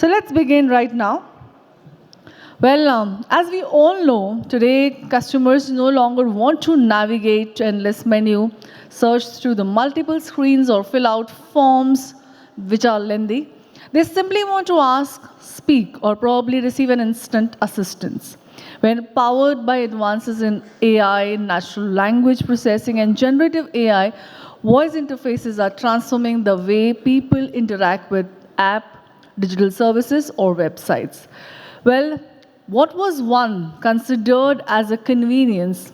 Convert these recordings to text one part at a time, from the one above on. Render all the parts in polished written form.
So let's begin right now. Well, as we all know, today customers no longer want to navigate endless menu, search through the multiple screens, or fill out forms which are lengthy. They simply want to ask, speak, or probably receive an instant assistance. When powered by advances in AI, natural language processing, and generative AI, voice interfaces are transforming the way people interact with app, digital services, or websites. Well, what was one considered as a convenience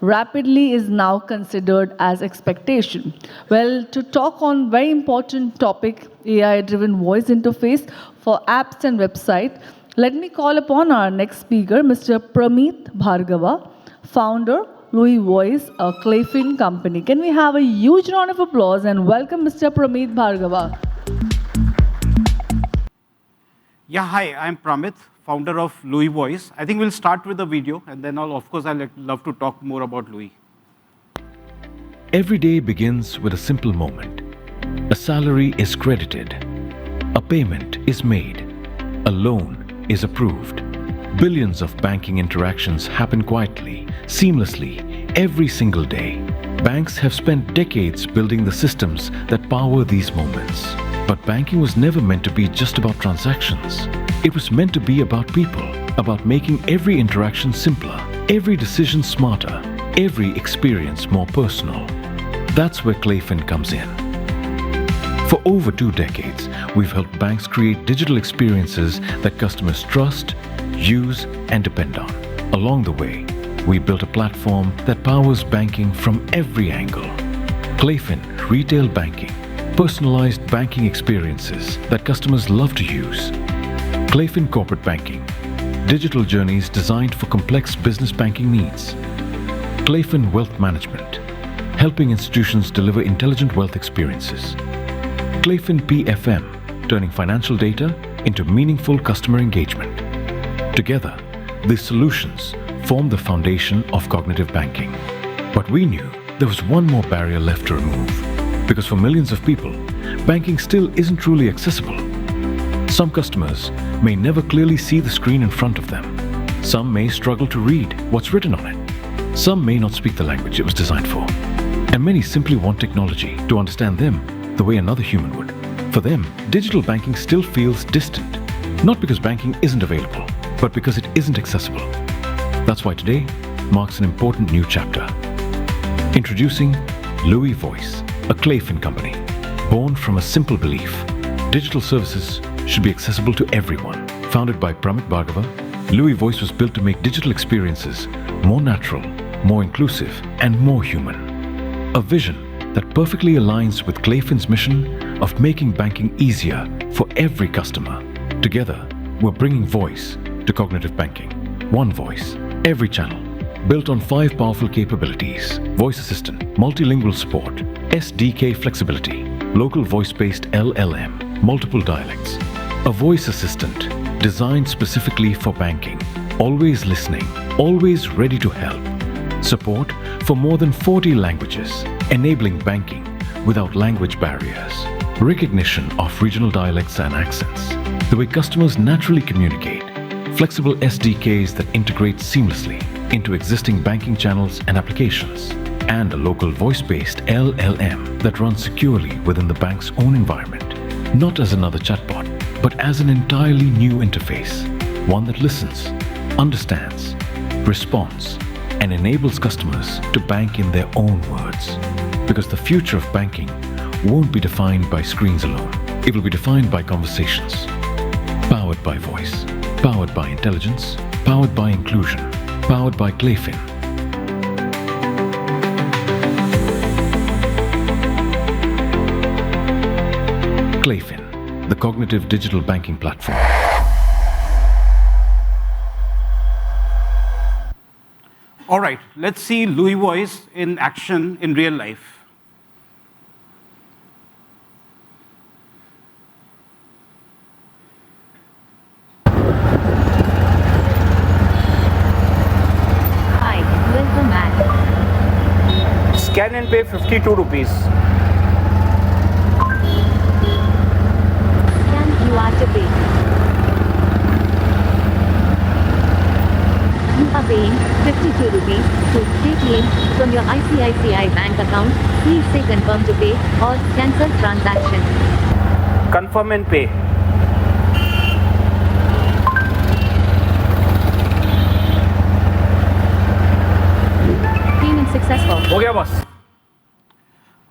rapidly is now considered as expectation. Well, to talk on very important topic, AI-driven voice interface for apps and website, let me call upon our next speaker, Mr. Pramit Bhargava, founder, Louie Voice, a Clayfin company. Can we have a huge round of applause and welcome Mr. Pramit Bhargava. Yeah, hi, I'm Pramit, founder of Louie Voice. I think we'll start with the video, and then of course, I'd love to talk more about Louie. Every day begins with a simple moment. A salary is credited. A payment is made. A loan is approved. Billions of banking interactions happen quietly, seamlessly, every single day. Banks have spent decades building the systems that power these moments. But banking was never meant to be just about transactions. It was meant to be about people, about making every interaction simpler, every decision smarter, every experience more personal. That's where Clayfin comes in. For over 2 decades, we've helped banks create digital experiences that customers trust, use, and depend on. Along the way, we built a platform that powers banking from every angle. Clayfin Retail Banking, personalized banking experiences that customers love to use. Clayfin Corporate Banking, digital journeys designed for complex business banking needs. Clayfin Wealth Management, helping institutions deliver intelligent wealth experiences. Clayfin PFM, turning financial data into meaningful customer engagement. Together, these solutions form the foundation of cognitive banking. But we knew there was one more barrier left to remove. Because for millions of people, banking still isn't truly accessible. Some customers may never clearly see the screen in front of them. Some may struggle to read what's written on it. Some may not speak the language it was designed for. And many simply want technology to understand them the way another human would. For them, digital banking still feels distant. Not because banking isn't available, but because it isn't accessible. That's why today marks an important new chapter. Introducing Louie Voice, a Clayfin company, born from a simple belief. Digital services should be accessible to everyone. Founded by Pramit Bhargava, Louie Voice was built to make digital experiences more natural, more inclusive, and more human. A vision that perfectly aligns with Clayfin's mission of making banking easier for every customer. Together, we're bringing voice to cognitive banking. One voice, every channel. Built on 5 powerful capabilities: voice assistant, multilingual support, SDK flexibility, local voice-based LLM, multiple dialects. A voice assistant designed specifically for banking, always listening, always ready to help. Support for more than 40 languages, enabling banking without language barriers. Recognition of regional dialects and accents, the way customers naturally communicate. Flexible SDKs that integrate seamlessly into existing banking channels and applications, and a local voice-based LLM that runs securely within the bank's own environment, not as another chatbot, but as an entirely new interface, one that listens, understands, responds, and enables customers to bank in their own words. Because the future of banking won't be defined by screens alone. It will be defined by conversations. Powered by voice, powered by intelligence, powered by inclusion, powered by Clayfin. Clayfin, the cognitive digital banking platform. All right, let's see Louie Voice in action in real life. Scan and pay 52 rupees. Scan QR to pay. rupees to Paytm from your ICICI bank account. Please say confirm to pay or cancel transaction. Confirm and pay. Payment successful. हो गया boss.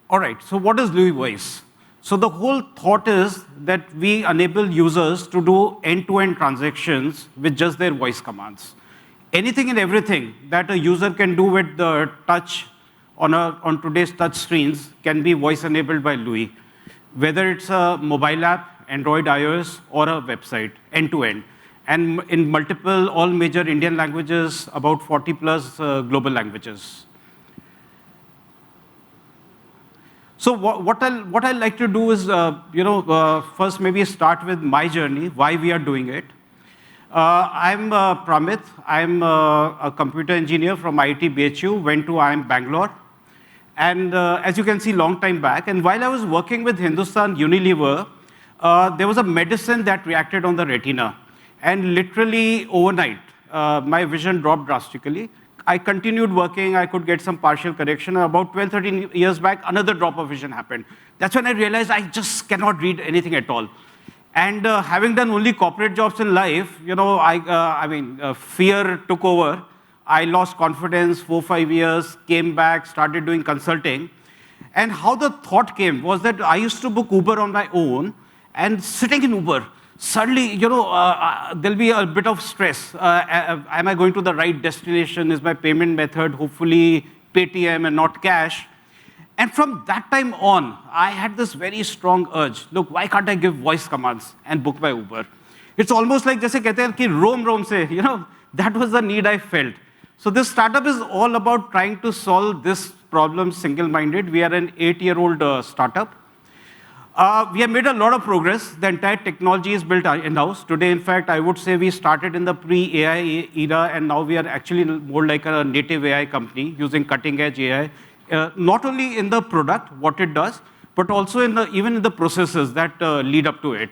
All right, so what is Louie Voice? So the whole thought is that we enable users to do end-to-end transactions with just their voice commands. Anything and everything that a user can do with the touch on today's touch screens can be voice enabled by Louie, whether it's a mobile app, Android, iOS, or a website, end-to-end. And in multiple, all major Indian languages, about 40 plus global languages. So what I like to do is, first maybe start with my journey, why we are doing it. I'm Pramit. I'm a computer engineer from IIT BHU, went to IIM Bangalore. And as you can see, long time back. And while I was working with Hindustan Unilever, there was a medicine that reacted on the retina. And literally overnight, my vision dropped drastically. I continued working, I could get some partial correction. About 12, 13 years back, another drop of vision happened. That's when I realized I just cannot read anything at all. And having done only corporate jobs in life, fear took over. I lost confidence, 4, 5 years, came back, started doing consulting. And how the thought came was that I used to book Uber on my own, and sitting in Uber, suddenly, there'll be a bit of stress. Am I going to the right destination? Is my payment method hopefully Paytm and not cash? And from that time on, I had this very strong urge. Look, why can't I give voice commands and book by Uber? It's almost like जैसे कहते हैं कि रोम से, that was the need I felt. So this startup is all about trying to solve this problem single-minded. We are an 8-year-old startup. We have made a lot of progress. The entire technology is built in-house. Today, in fact, I would say we started in the pre-AI era, and now we are actually more like a native AI company using cutting-edge AI, not only in the product, what it does, but also even in the processes that lead up to it.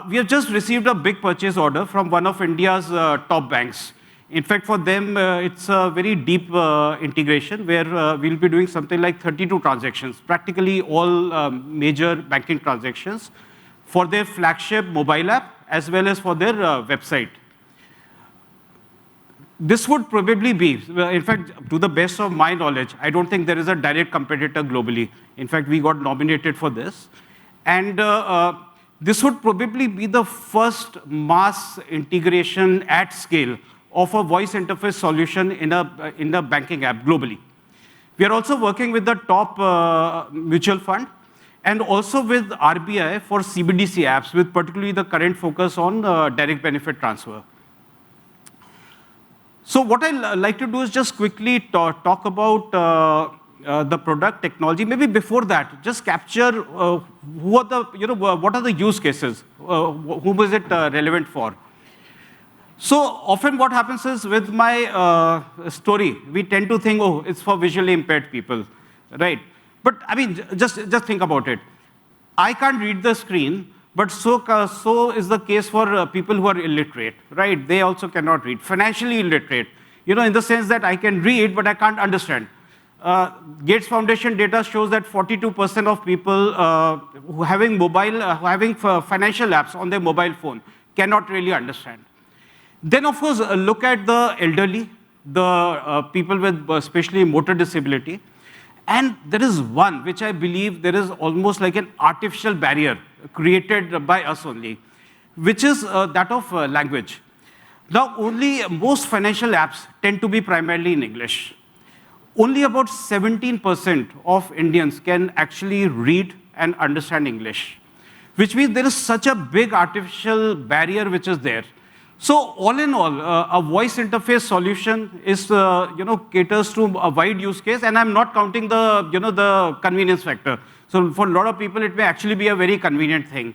We have just received a big purchase order from one of India's top banks. In fact, for them, it's a very deep integration where we'll be doing something like 32 transactions, practically all major banking transactions for their flagship mobile app as well as for their website. This would probably be, in fact, to the best of my knowledge, I don't think there is a direct competitor globally. In fact, we got nominated for this. And this would probably be the first mass integration at scale of a voice interface solution in a banking app globally. We are also working with the top mutual fund and also with RBI for CBDC apps, with particularly the current focus on direct benefit transfer. So what I like to do is just quickly talk about the product technology. Maybe before that, just capture what are the use cases, whom is it relevant for. So often what happens is with my story, we tend to think, oh, it's for visually impaired people, right? But I mean, just think about it. I can't read the screen, but so is the case for people who are illiterate, right? They also cannot read. Financially illiterate, in the sense that I can read, but I can't understand. Gates Foundation data shows that 42% of people who having financial apps on their mobile phone cannot really understand. Then, of course, look at the elderly, the people with especially motor disability. And there is one which I believe there is almost like an artificial barrier created by us only, which is that of language. Now, most financial apps tend to be primarily in English. Only about 17% of Indians can actually read and understand English, which means there is such a big artificial barrier which is there. So all in all, a voice interface solution is, caters to a wide use case, and I'm not counting the convenience factor. So for a lot of people, it may actually be a very convenient thing.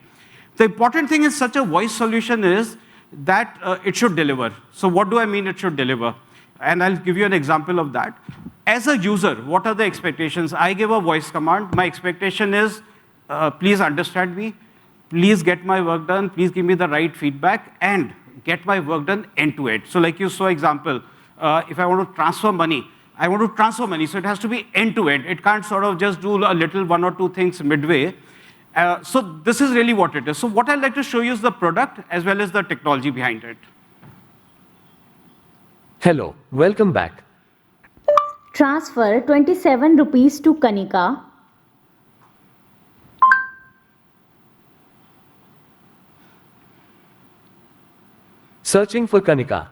The important thing in such a voice solution is that it should deliver. So what do I mean it should deliver? And I'll give you an example of that. As a user, what are the expectations? I give a voice command. My expectation is, please understand me, please get my work done, please give me the right feedback, and get my work done end to end. So like you saw example, If I want to transfer money, I want to transfer money, so it has to be end-to-end. It can't sort of just do a little one or two things midway. So this is really what it is. So what I'd like to show you is the product as well as the technology behind it. Hello, welcome back. Transfer 27 rupees to Kanika. Searching for Kanika.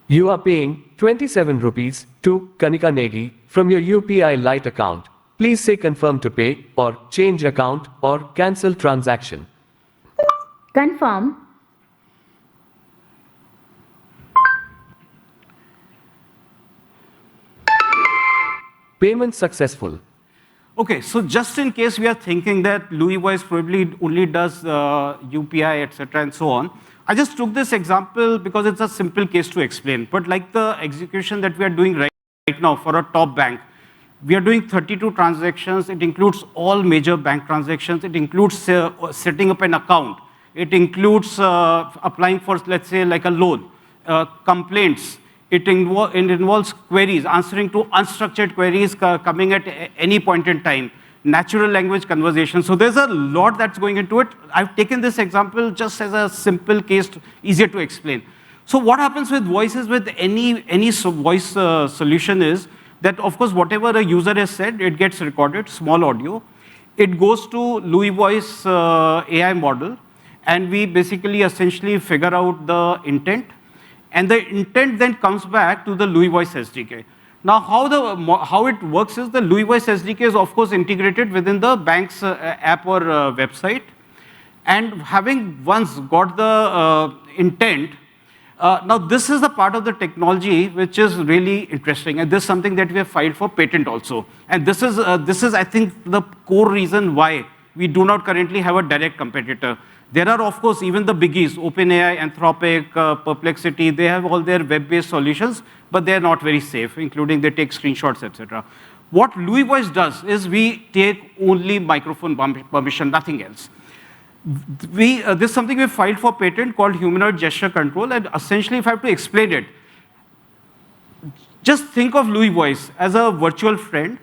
You are paying 27 rupees to Kanika Negi from your UPI Lite account. Please say confirm to pay or change account or cancel transaction. Confirm. Payment successful. Okay, so just in case we are thinking that Louie Voice probably only does UPI, etc., and so on, I just took this example because it's a simple case to explain. But like the execution that we are doing right now for a top bank, we are doing 32 transactions. It includes all major bank transactions. It includes setting up an account. It includes applying for, let's say, like a loan, complaints. It involves queries, answering to unstructured queries coming at any point in time, natural language conversation. So there's a lot that's going into it. I've taken this example just as a simple case, easier to explain. So what happens with voices, with any voice solution is that, of course, whatever a user has said, it gets recorded, small audio. It goes to Louie Voice AI model, and we basically essentially figure out the intent. And the intent then comes back to the Louie Voice SDK. Now, how it works is the Louie Voice SDK is, of course, integrated within the bank's app or website. And having once got the intent, now this is the part of the technology which is really interesting. And this is something that we have filed for patent also. And this is, I think, the core reason why we do not currently have a direct competitor. There are, of course, even the biggies, OpenAI, Anthropic, Perplexity, they have all their web-based solutions, but they're not very safe, including they take screenshots, etc. What Louie Voice does is we take only microphone permission, nothing else. This is something we filed for patent called humanoid gesture control, and essentially, if I have to explain it, just think of Louie Voice as a virtual friend.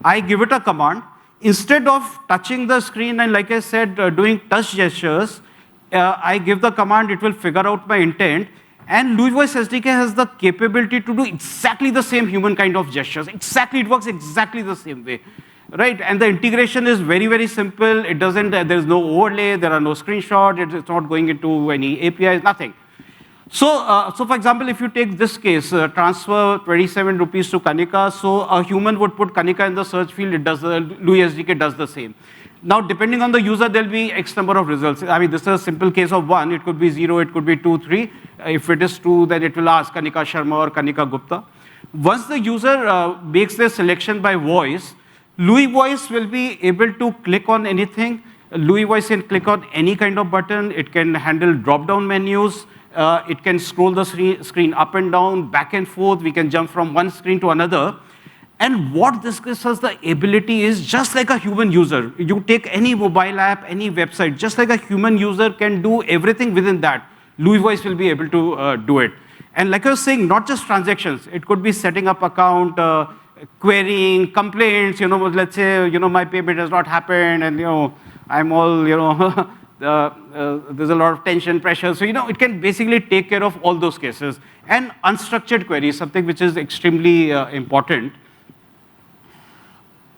I give it a command. Instead of touching the screen and, like I said, doing touch gestures, I give the command, it will figure out my intent. And Louie Voice SDK has the capability to do exactly the same human kind of gestures. Exactly, it works exactly the same way, right? And the integration is very, very simple. It doesn't, there's no overlay, there are no screenshots, it's not going into any APIs, nothing. So, for example, if you take this case, transfer 27 rupees to Kanika, so a human would put Kanika in the search field, it does the Louie SDK does the same. Now, depending on the user, there'll be X number of results. I mean, this is a simple case of 1, it could be 0, it could be 2, 3. If it is 2, then it will ask Kanika Sharma or Kanika Gupta. Once the user makes their selection by voice, Louie Voice will be able to click on anything. Louie Voice can click on any kind of button. It can handle drop-down menus. It can scroll the screen up and down, back and forth. We can jump from one screen to another. And what this gives us the ability is just like a human user. You take any mobile app, any website, just like a human user can do everything within that. Louie Voice will be able to do it. And like I was saying, not just transactions. It could be setting up account, querying, complaints. Let's say my payment has not happened, and I'm all there's a lot of tension, pressure. So it can basically take care of all those cases. And unstructured queries, something which is extremely important.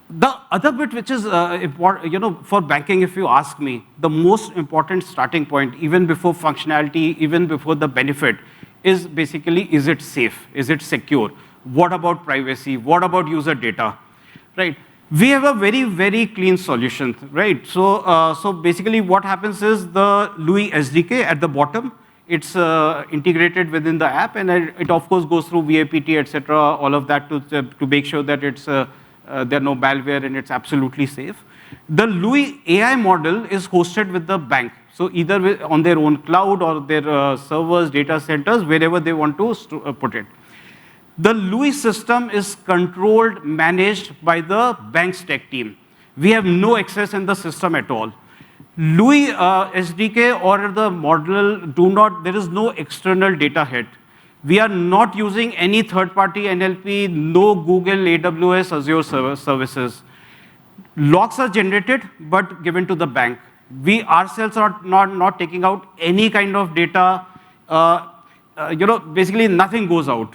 The other bit which is important, for banking, if you ask me, the most important starting point, even before functionality, even before the benefit, is basically, is it safe? Is it secure? What about privacy? What about user data? Right? We have a very, very clean solution, right? So basically what happens is the Louie SDK at the bottom, it's integrated within the app, and it of course goes through VAPT, etc., all of that to make sure that it's there are no malware and it's absolutely safe. The Louie AI model is hosted with the bank. So either on their own cloud or their servers, data centers, wherever they want to put it. The Louie system is controlled, managed by the bank's tech team. We have no access in the system at all. Louie SDK or the model there is no external data hit. We are not using any third-party NLP, no Google, AWS, Azure services. Logs are generated, but given to the bank. We ourselves are not taking out any kind of data. Basically nothing goes out,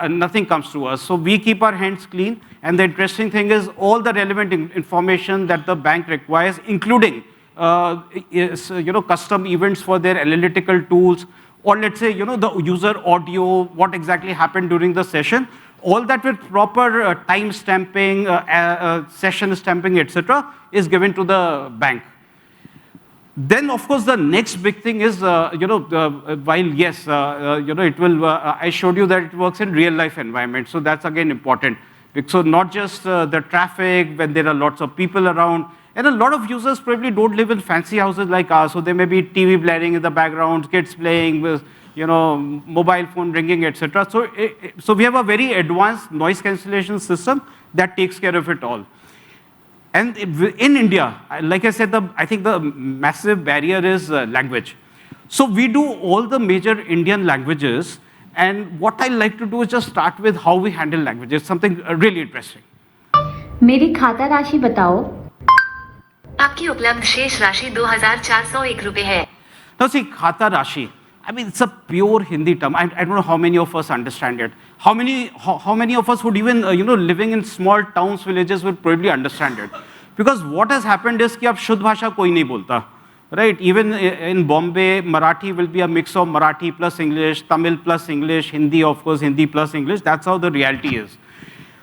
nothing comes to us. So we keep our hands clean. And the interesting thing is all the relevant information that the bank requires, including custom events for their analytical tools, or let's say the user audio, what exactly happened during the session, all that with proper time stamping, session stamping, etc., is given to the bank. Then, of course, the next big thing is, while yes, it will. I showed you that it works in real life environment, so that's again important. So not just the traffic when there are lots of people around, and a lot of users probably don't live in fancy houses like ours, so there may be TV blaring in the background, kids playing with, mobile phone ringing, etc. So we have a very advanced noise cancellation system that takes care of it all. And in India, like I said, I think the massive barrier is language. So we do all the major Indian languages, and what I like to do is just start with how we handle languages, something really interesting. मेरी खाता राशि बताओ। आपकी उपलब्ध शेष राशि 2,401 रुपए है। Now see, khata rashi. I mean, it's a pure Hindi term. I don't know how many of us understand it. How many of us would even, living in small towns, villages, would probably understand it? Because what has happened is कि अब शुद्ध भाषा कोई नहीं बोलता, right? Even in Bombay, Marathi will be a mix of Marathi plus English, Tamil plus English, Hindi, of course, Hindi plus English. That's how the reality is.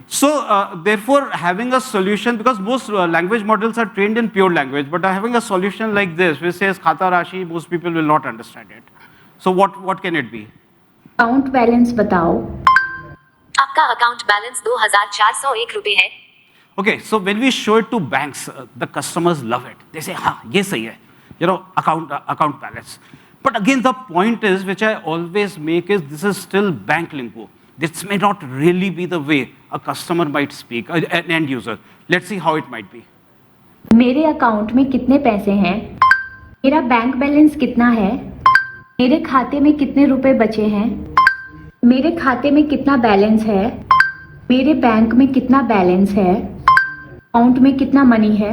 So, therefore, having a solution, because most language models are trained in pure language, but having a solution like this, which says khata rashi, most people will not understand it. So what can it be? Account balance बताओ। आपका account balance 2,401 रुपए है। Okay, so when we show it to banks, the customers love it. They say, "Ha, ये सही है." Account balance. But again, the point is, which I always make, is this is still bank lingo. This may not really be the way a customer might speak, an end user. Let's see how it might be. मेरे account में कितने पैसे हैं? मेरा bank balance कितना है? मेरे खाते में कितने रुपए बचे हैं? मेरे खाते में कितना बैलेंस है? मेरे बैंक में कितना बैलेंस है? अकाउंट में कितना मनी है?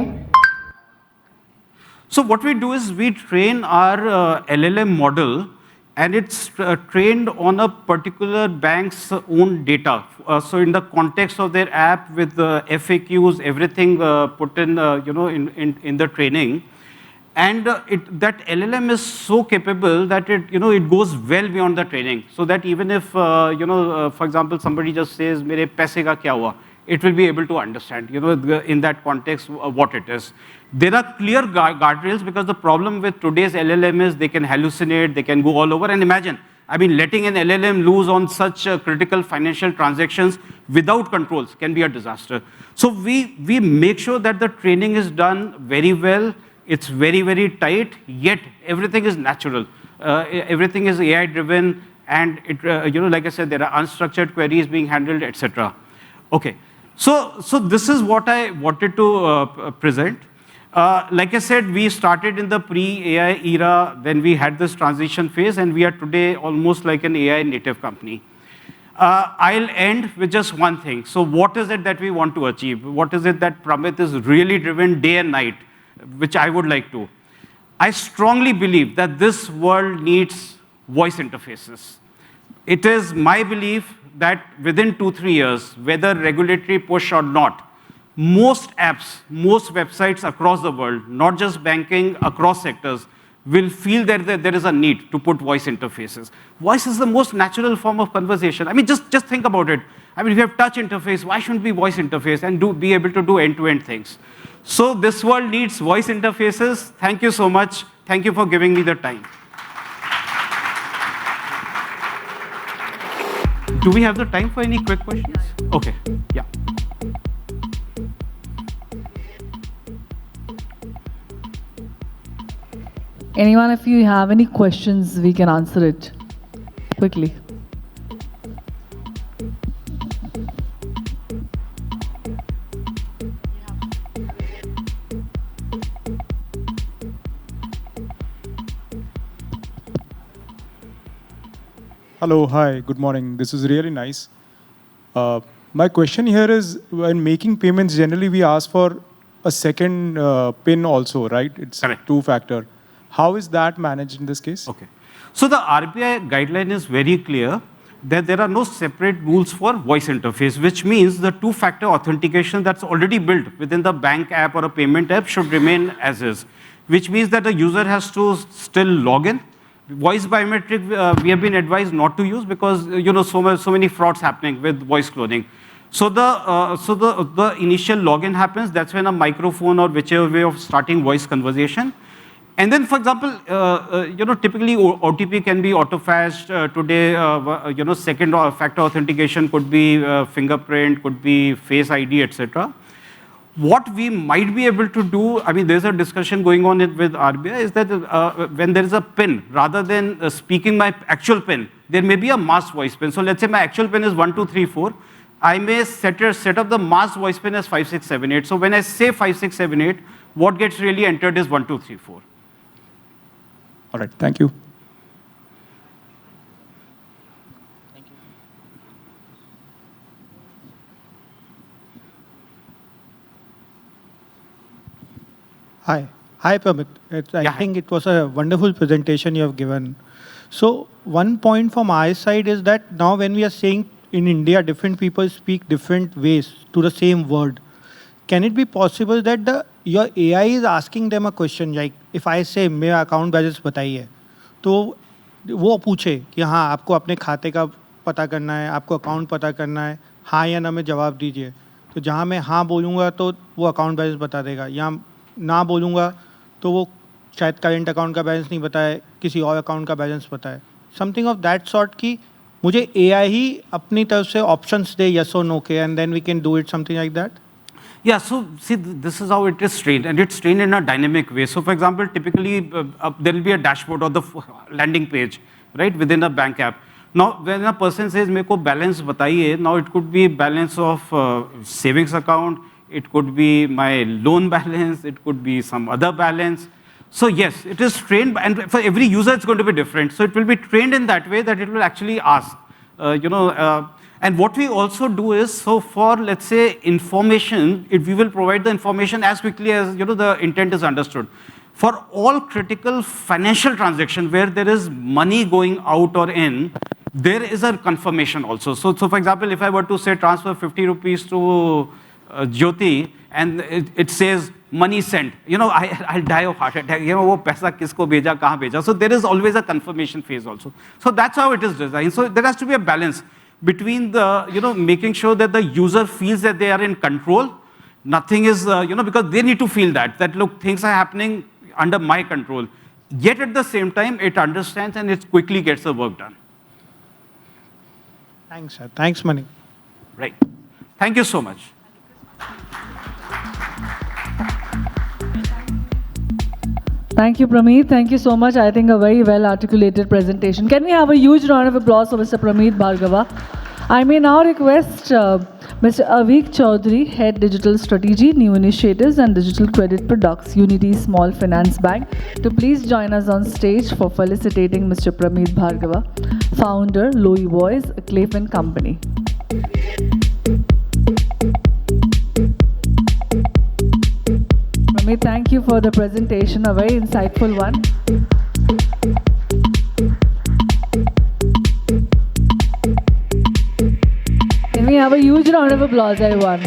So what we do is we train our LLM model, and it's trained on a particular bank's own data. So in the context of their app, with the FAQs, everything put in, in the training. And that LLM is so capable that it goes well beyond the training. So that even if, for example, somebody just says, "Mere paise ka kya hua?" it will be able to understand, in that context, what it is. There are clear guardrails, because the problem with today's LLM is they can hallucinate, they can go all over. And imagine, letting an LLM loose on such critical financial transactions without controls can be a disaster. So we make sure that the training is done very well. It's very, very tight, yet everything is natural. Everything is AI driven, and like I said, there are unstructured queries being handled, etc. Okay, so this is what I wanted to present. Like I said, we started in the pre-AI era, then we had this transition phase, and we are today almost like an AI native company. I'll end with just one thing. So what is it that we want to achieve? What is it that Pramit is really driven day and night, which I would like to? I strongly believe that this world needs voice interfaces. It is my belief that within 2-3 years, whether regulatory push or not, most apps, most websites across the world, not just banking, across sectors, will feel that there is a need to put voice interfaces. Voice is the most natural form of conversation. Just think about it. If you have touch interface, why shouldn't be voice interface and be able to do end-to-end things? So this world needs voice interfaces. Thank you so much. Thank you for giving me the time. Do we have the time for any quick questions? Okay, yeah. Anyone, if you have any questions, we can answer it quickly. Hello, hi, good morning. This is really nice. My question here is, when making payments, generally we ask for a second PIN also, right? It's Correct. two-factor. How is that managed in this case? Okay. So the RBI guideline is very clear that there are no separate rules for voice interface, which means the two-factor authentication that's already built within the bank app or a payment app should remain as is, which means that the user has to still log in. Voice biometric, we have been advised not to use because so many frauds happening with voice cloning. So the initial login happens. That's when a microphone or whichever way of starting voice conversation. And then, for example, typically OTP can be auto-fetched. Today, second factor authentication could be fingerprint, could be face ID, etc. What we might be able to do, I mean, there's a discussion going on with RBI, is that when there is a PIN, rather than speaking my actual PIN, there may be a masked voice PIN. So let's say my actual PIN is 1234. I may set up the masked voice PIN as 5678. So when I say 5678, what gets really entered is 1234. All right, thank you. Hi. Hi, Pramit. I think it was a wonderful presentation you have given. So one point from my side is that now when we are saying in India, different people speak different ways to the same word. Can it be possible that your AI is asking them a question like, if I say मेरा account balance बताइए, तो वो पूछे कि हाँ आपको अपने खाते का पता करना है, आपको अकाउंट पता करना है, हाँ या ना में जवाब दीजिए. तो जहाँ मैं हाँ बोलूँगा तो वो अकाउंट बैलेंस बता देगा, या ना बोलूँगा तो वो शायद करेंट अकाउंट का बैलेंस नहीं बताए, किसी और अकाउंट का बैलेंस बताए. समथिंग ऑफ दैट सॉर्ट कि मुझे AI ही अपनी तरफ से options they yes or no के, and then we can do it something like that. Yeah, so see, this is how it is trained, and it's trained in a dynamic way. So, for example, typically there will be a dashboard or the landing page, right, within a bank app. Now, when a person says, "मेरे को balance बताइए," now it could be balance of savings account, it could be my loan balance, it could be some other balance. So yes, it is trained, and for every user it's going to be different. So it will be trained in that way that it will actually ask, and what we also do is, so for, let's say, information, we will provide the information as quickly as the intent is understood. For all critical financial transaction where there is money going out or in, there is a confirmation also. So for example, if I were to say transfer 50 rupees to Jyoti, and it says money sent, I'll die of heart attack. वो पैसा किसको भेजा, कहाँ भेजा. So there is always a confirmation phase also. So that's how it is designed. So there has to be a balance between the, making sure that the user feels that they are in control. Nothing is, because they need to feel that look, things are happening under my control. Yet at the same time, it understands and it quickly gets the work done. Thanks, sir. Thanks, Mani. Right. Thank you so much. Thank you, Pramit. Thank you so much. I think a very well articulated presentation. Can we have a huge round of applause for Mr. Pramit Bhargava? I may now request Mr. Avik Chaudhary, Head Digital Strategy, New Initiatives and Digital Credit Products, Unity Small Finance Bank, to please join us on stage for felicitating Mr. Pramit Bhargava, founder, Louie Voice, a Clayton company. Pramit, thank you for the presentation, a very insightful one. Can we have a huge round of applause, everyone?